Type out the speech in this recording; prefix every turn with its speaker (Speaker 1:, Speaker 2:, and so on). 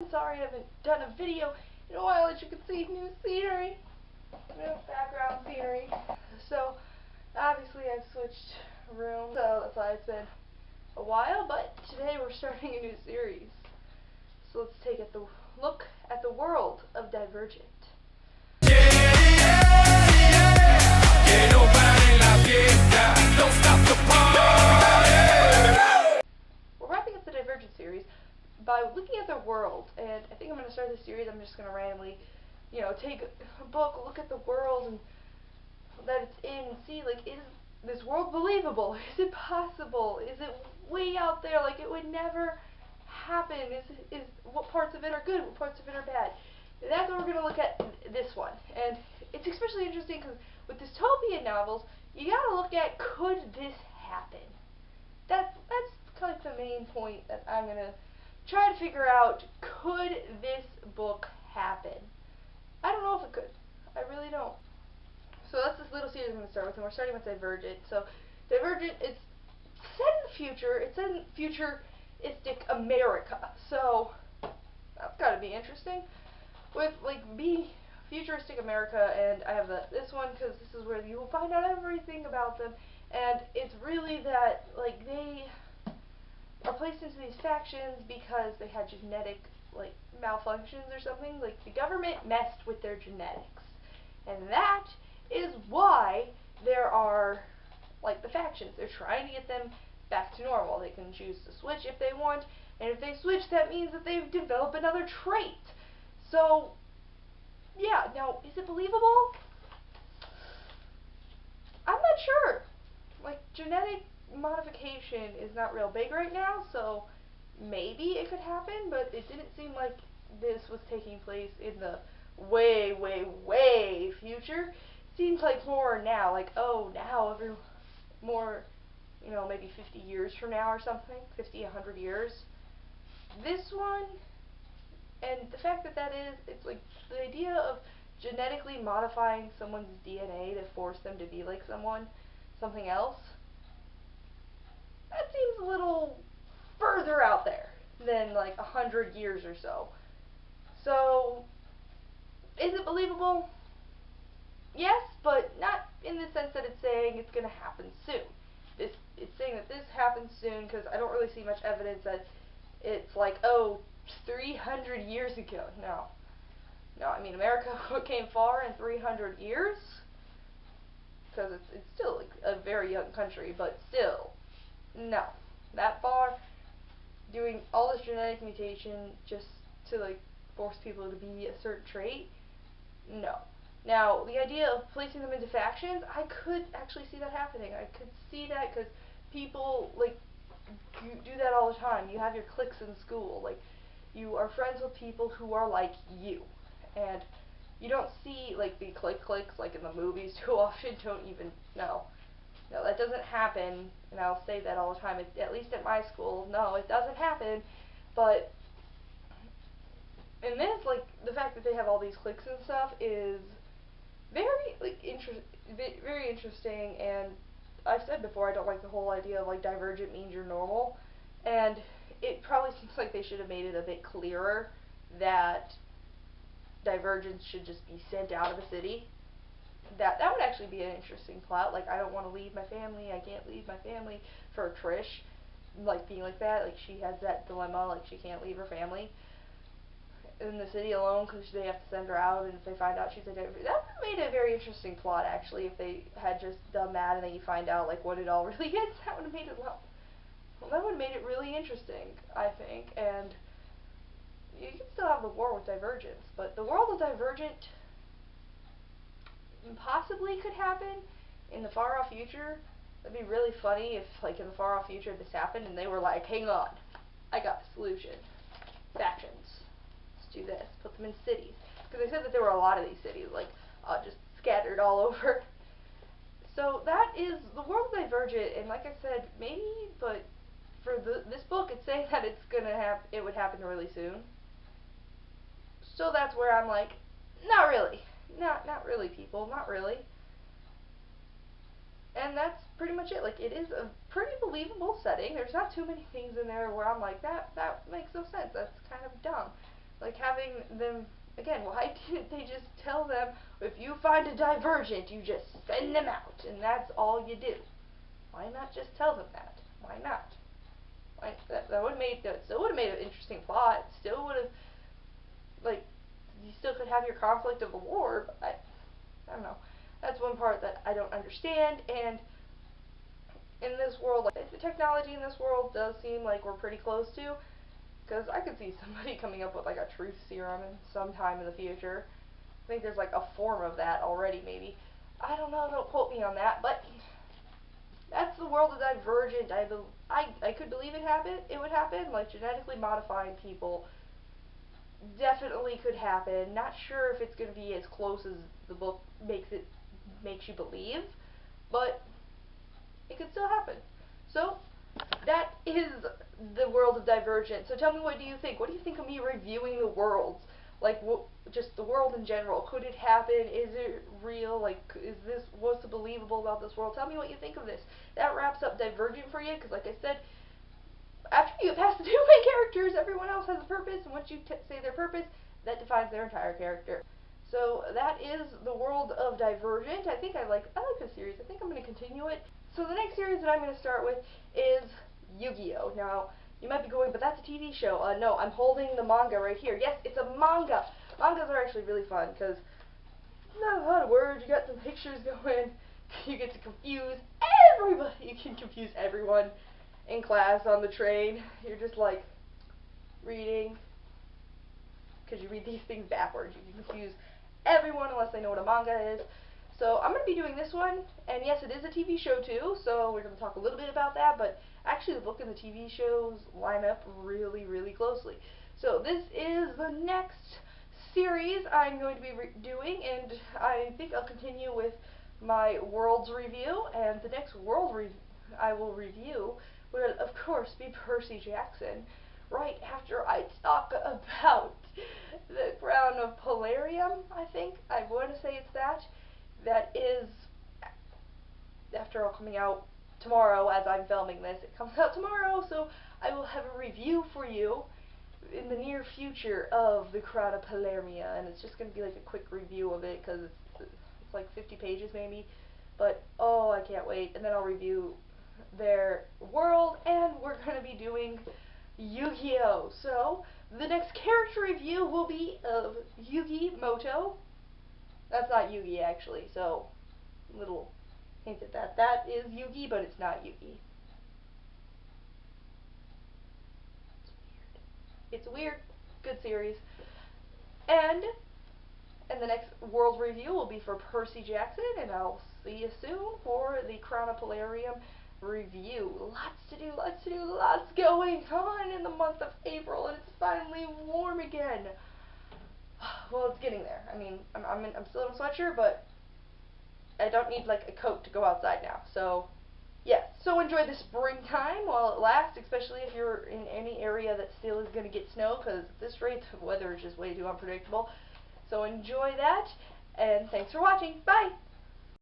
Speaker 1: I'm sorry I haven't done a video in a while. As you can see, new scenery, new background scenery. So obviously I've switched rooms, so that's why it's been a while, but today we're starting a new series. So let's take a look at the world of Divergent. We're wrapping up the Divergent series by looking at their world, and I think I'm going to start this series. I'm just going to randomly, take a book, look at the world and that it's in, and see, like, is this world believable? Is it possible? Is it way out there? Like, it would never happen. Is what parts of it are good? What parts of it are bad? And that's what we're going to look at this one. And it's especially interesting because with dystopian novels, you got to look at, could this happen? That's kind of the main point that I'm going to try to figure out. Could this book happen? I don't know if it could. I really don't. So that's this little series I'm going to start with, and we're starting with Divergent. So Divergent, it's set in the future. It's set in futuristic America. So that's got to be interesting. With being futuristic America, and I have this one because this is where you will find out everything about them. And it's really that they are placed into these factions because they had genetic malfunctions or something. Like the government messed with their genetics, and that is why there are the factions. They're trying to get them back to normal. They can choose to switch if they want, and if they switch, that means that they've developed another trait. So yeah, now is it believable? I'm not sure. Genetic modification is not real big right now, so maybe it could happen, but it didn't seem like this was taking place in the way, way, way future. Seems like more now, now more, maybe 50 years from now or something, 50, 100 years. This one, and the fact that it's the idea of genetically modifying someone's DNA to force them to be like something else, that seems a little further out there than 100 years or so. So, is it believable? Yes, but not in the sense that it's saying it's going to happen soon. It's saying that this happens soon because I don't really see much evidence that it's 300 years ago. No. No, I mean, America came far in 300 years because it's still a very young country, but still, no. That far, doing all this genetic mutation just to force people to be a certain trait, no. Now, the idea of placing them into factions, I could actually see that happening. I could see that because people do that all the time. You have your cliques in school. You are friends with people who are like you, and you don't see the cliques in the movies too often. Don't even know. No, that doesn't happen, and I'll say that all the time. At least at my school, no, it doesn't happen. But in this, the fact that they have all these cliques and stuff is very very interesting. And I've said before, I don't like the whole idea of Divergent means you're normal, and it probably seems like they should have made it a bit clearer that Divergents should just be sent out of the city. That would actually be an interesting plot. I don't want to leave my family. I can't leave my family for Trish, being like that. She has that dilemma. She can't leave her family in the city alone because they have to send her out. And if they find out she's a that would have made a very interesting plot actually. If they had just done that and then you find out what it all really is, that would have made it that would have made it really interesting, I think. And you can still have the war with Divergence, but the world of Divergent possibly could happen in the far off future. That'd be really funny if in the far off future this happened and they were like, hang on, I got the solution. Factions. Let's do this. Put them in cities. Because they said that there were a lot of these cities, just scattered all over. So that is the world of Divergent, and like I said, maybe, but for this book, it's saying that it would happen really soon. So that's where I'm not really. Not really, people. Not really. And that's pretty much it. It is a pretty believable setting. There's not too many things in there where I'm that makes no sense. That's kind of dumb. like having them, again, why didn't they just tell them, if you find a Divergent, you just send them out, and that's all you do? Why not just tell them that? Why not? Why, that would have made, that still would have made an interesting plot. Still would have, like, you still could have your conflict of the war, but I don't know. That's one part that I don't understand, and in this world, like, the technology in this world does seem like we're pretty close to, because I could see somebody coming up with like a truth serum in some time in the future. I think there's like a form of that already, maybe. I don't know, don't quote me on that, but that's the world of Divergent. I could believe it would happen, like genetically modifying people definitely could happen. Not sure if it's going to be as close as the book makes you believe, but it could still happen. So that is the world of Divergent. So tell me, what do you think? What do you think of me reviewing the worlds? Like, just the world in general. Could it happen? Is it real? Like, what's believable about this world? Tell me what you think of this. That wraps up Divergent for you, because like I said, after you pass the two main characters, everyone else has a purpose, and once you say their purpose, that defines their entire character. So that is the world of Divergent. I like this series. I think I'm going to continue it. So the next series that I'm going to start with is Yu-Gi-Oh! Now, you might be going, but that's a TV show. No, I'm holding the manga right here. Yes, it's a manga. Mangas are actually really fun, because not a lot of words. You got some pictures going. You get to confuse everybody. You can confuse everyone in class, on the train. You're just like reading, because you read these things backwards. You can confuse everyone unless they know what a manga is. So I'm going to be doing this one, and yes, it is a TV show too, so we're going to talk a little bit about that, but actually the book and the TV shows line up really, really closely. So this is the next series I'm going to be doing, and I think I'll continue with my Worlds review, and the next World I will review will, of course, be Percy Jackson, right after I talk about the Crown of Polarium, I think. I want to say it's that. That is, after all, coming out tomorrow as I'm filming this. It comes out tomorrow, so I will have a review for you in the near future of the Crown of Polaria, and it's just going to be like a quick review of it, because it's like 50 pages maybe, but oh, I can't wait. And then I'll review their world, and we're going to be doing Yu-Gi-Oh! So the next character review will be of Yugi Moto. That's not Yugi, actually, so little hint at that. That is Yugi, but it's not Yugi. It's weird. Good series. And the next world review will be for Percy Jackson, and I'll see you soon for the Crown of Polarium review. Lots to do, lots going on in the month of April, and it's finally warm again. Well, it's getting there. I mean, I'm still in a sweatshirt, but I don't need like a coat to go outside now. So, yes. So enjoy the springtime while it lasts, especially if you're in any area that still is going to get snow, because at this rate, the weather is just way too unpredictable. So enjoy that, and thanks for watching. Bye!